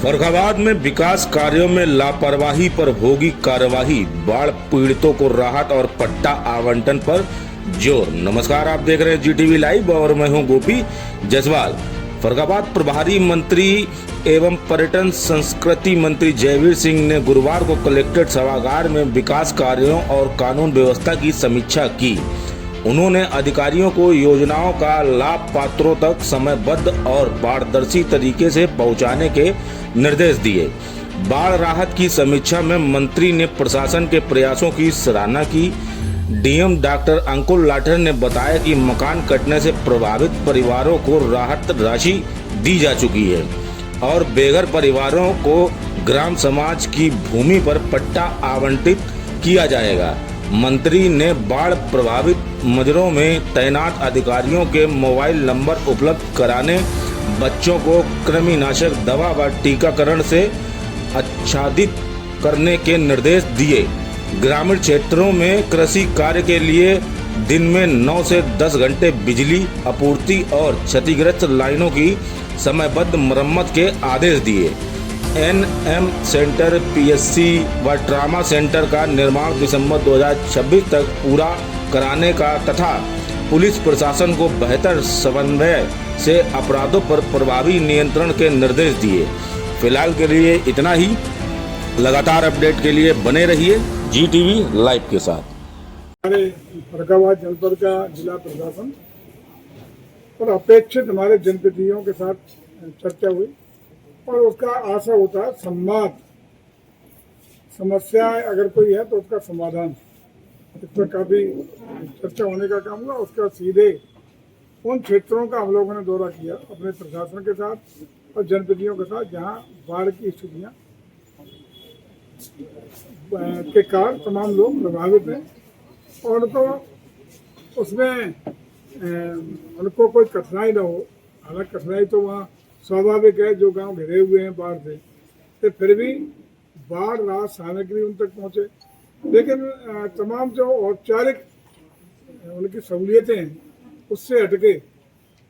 फर्रुखाबाद में विकास कार्यों में लापरवाही पर होगी कार्यवाही। बाढ़ पीड़ितों को राहत और पट्टा आवंटन पर जोर। नमस्कार, आप देख रहे हैं GTV लाइव और मैं हूं गोपी जायसवाल। फर्रुखाबाद प्रभारी मंत्री एवं पर्यटन संस्कृति मंत्री जयवीर सिंह ने गुरुवार को कलेक्ट्रेट सभागार में विकास कार्यों और कानून व्यवस्था की समीक्षा की। उन्होंने अधिकारियों को योजनाओं का लाभ पात्रों तक समयबद्ध और पारदर्शी तरीके से पहुंचाने के निर्देश दिए। बाढ़ राहत की समीक्षा में मंत्री ने प्रशासन के प्रयासों की सराहना की। DM डॉक्टर अंकुल लाठर ने बताया कि मकान कटने से प्रभावित परिवारों को राहत राशि दी जा चुकी है और बेघर परिवारों को ग्राम समाज की भूमि पर पट्टा आवंटित किया जाएगा। मंत्री ने बाढ़ प्रभावित मजरों में तैनात अधिकारियों के मोबाइल नंबर उपलब्ध कराने, बच्चों को कृमिनाशक दवा व टीकाकरण से आच्छादित करने के निर्देश दिए। ग्रामीण क्षेत्रों में कृषि कार्य के लिए दिन में 9 से 10 घंटे बिजली आपूर्ति और क्षतिग्रस्त लाइनों की समयबद्ध मरम्मत के आदेश दिए। NM सेंटर, PSC व ट्रामा सेंटर का निर्माण दिसंबर 2026 तक पूरा कराने का तथा पुलिस प्रशासन को बेहतर समन्वय से अपराधों पर प्रभावी नियंत्रण के निर्देश दिए। फिलहाल के लिए इतना ही। लगातार अपडेट के लिए बने रहिए GTV लाइव के साथ। हमारे फर्रुखाबाद जनपद का जिला प्रशासन और अपेक्षित हमारे जनप्रतिनिधियों के साथ चर्चा हुई और उसका आशा होता है संवाद। समस्या अगर कोई है तो उसका समाधान, इस पर काफी चर्चा होने का काम हुआ। उसका सीधे उन क्षेत्रों का हम लोगों ने दौरा किया अपने प्रशासन के साथ और जनप्रतिनिधियों के साथ जहां बाढ़ की स्थितियां के कारण तमाम लोग प्रभावित हैं और उनको उसमें उनको कोई कठिनाई ना हो। हालांकि कठिनाई तो वहाँ स्वाभाविक है, जो गांव घिरे हुए हैं बाढ़ से, तो फिर भी बाढ़ राहत सामग्री उन तक पहुँचे। लेकिन तमाम जो औपचारिक उनकी सहूलियतें हैं उससे हटके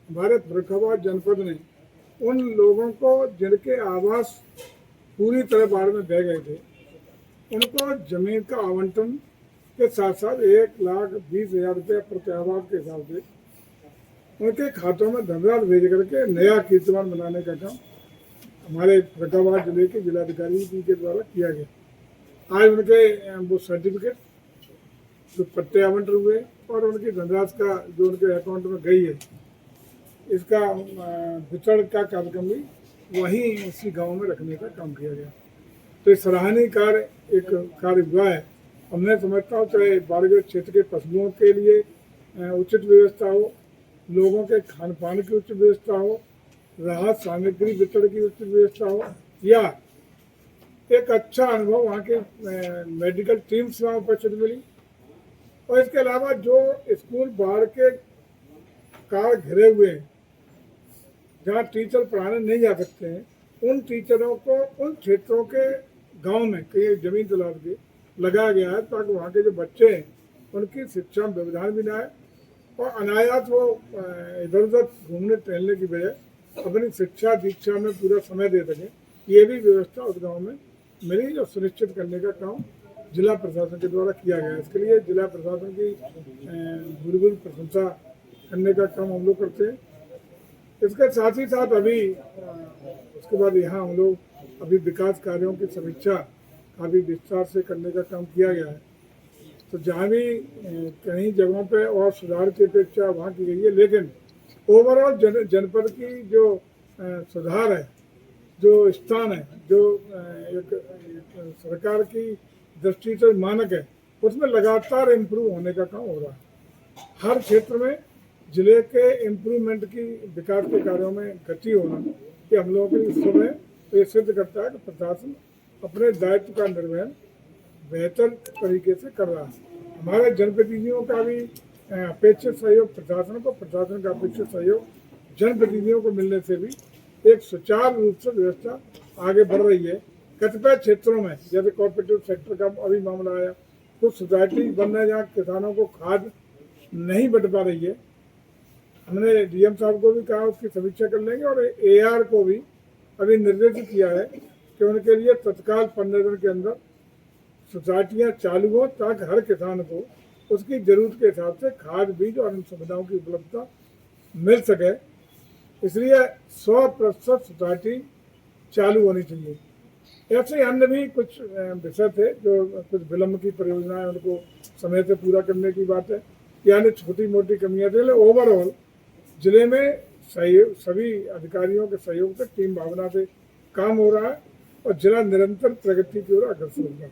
हमारे फर्रुखाबाद जनपद ने उन लोगों को जिनके आवास पूरी तरह बाढ़ में बह गए थे उनको जमीन का आवंटन के साथ साथ 1,20,000 रुपये प्रति आवास के हिसाब से उनके खातों में धनराशि भेज करके नया कीर्तिमान बनाने का काम हमारे फर्रुखाबाद जिले के जिलाधिकारी जी के द्वारा किया गया। आज उनके वो सर्टिफिकेट जो पट्टे आवंटन हुए और उनकी धनराशि का जो उनके अकाउंट में गई है, इसका वितरण का कार्यक्रम भी वहीं उसी गांव में रखने का काम किया गया। तो ये सराहनीय कार्य एक कार्य हुआ है। और मैं समझता हूँ चाहे बाढ़ग्रस्त क्षेत्र के फसलों के लिए उचित व्यवस्था हो, लोगों के खान पान की उचित व्यवस्था हो, राहत सामग्री वितरण की उचित व्यवस्था हो, या एक अच्छा अनुभव वहाँ के मेडिकल टीम से वहाँ उपस्थित मिली। और इसके अलावा जो स्कूल बाढ़ के कार घिरे हुए हैं जहाँ टीचर पढ़ाने नहीं जा सकते हैं, उन टीचरों को उन क्षेत्रों के गांव में कहीं जमीन तलाश के लगाया गया है ताकि वहाँ के जो बच्चे हैं उनकी शिक्षा में व्यवधान भी ना आए और अनायास वो इधर उधर घूमने टहलने की बजाय अपनी शिक्षा दीक्षा में पूरा समय दे सकें। ये भी व्यवस्था उस गाँव में मिली और सुनिश्चित करने का काम जिला प्रशासन के द्वारा किया गया। इसके लिए जिला प्रशासन की भूरी प्रशंसा करने का काम हम लोग करते हैं। इसके साथ ही साथ अभी उसके बाद यहाँ हम लोग अभी विकास कार्यों की समीक्षा काफ़ी विस्तार से करने का काम किया गया है। तो जहाँ भी कहीं जगहों पे और सुधार की अपेक्षा वहाँ की गई है, लेकिन ओवरऑल जनपद की जो सुधार है, जो स्थान है, जो एक सरकार की दृष्टि से मानक है, उसमें लगातार इम्प्रूव होने का काम हो रहा है। हर क्षेत्र में जिले के इम्प्रूवमेंट की विकास के कार्यों में गति होना कि हम लोगों के इस समय ये सिद्ध करता है कि प्रशासन अपने दायित्व का निर्वहन बेहतर तरीके से कर रहा है। हमारे जनप्रतिनिधियों का भी अपेक्षित सहयोग प्रशासन को, प्रशासन का अपेक्षित सहयोग जनप्रतिनिधियों को मिलने से भी एक सुचारू रूप से व्यवस्था आगे बढ़ रही है। कतिपय क्षेत्रों में जैसे कोऑपरेटिव सेक्टर का अभी मामला आया, कुछ सोसाइटी बन रहे जहाँ किसानों को खाद नहीं बट पा रही है, हमने DM साहब को भी कहा उसकी समीक्षा कर लेंगे और AR को भी अभी निर्देशित किया है कि उनके लिए तत्काल 15 दिन के अंदर सोसाइटियाँ चालू हो, ताकि हर किसान को उसकी जरूरत के हिसाब से खाद, बीज और इन सुविधाओं की उपलब्धता मिल सके। इसलिए 100% सोसाइटी चालू होनी चाहिए। ऐसे अन्य भी कुछ विषय थे जो कुछ विलम्ब की परियोजनाएं उनको समय से पूरा करने की बात है, यानी छोटी मोटी कमियां थे। ओवरऑल जिले में सभी अधिकारियों के सहयोग से टीम भावना से काम हो रहा है और जिला निरंतर प्रगति की ओर अग्रसर होगा।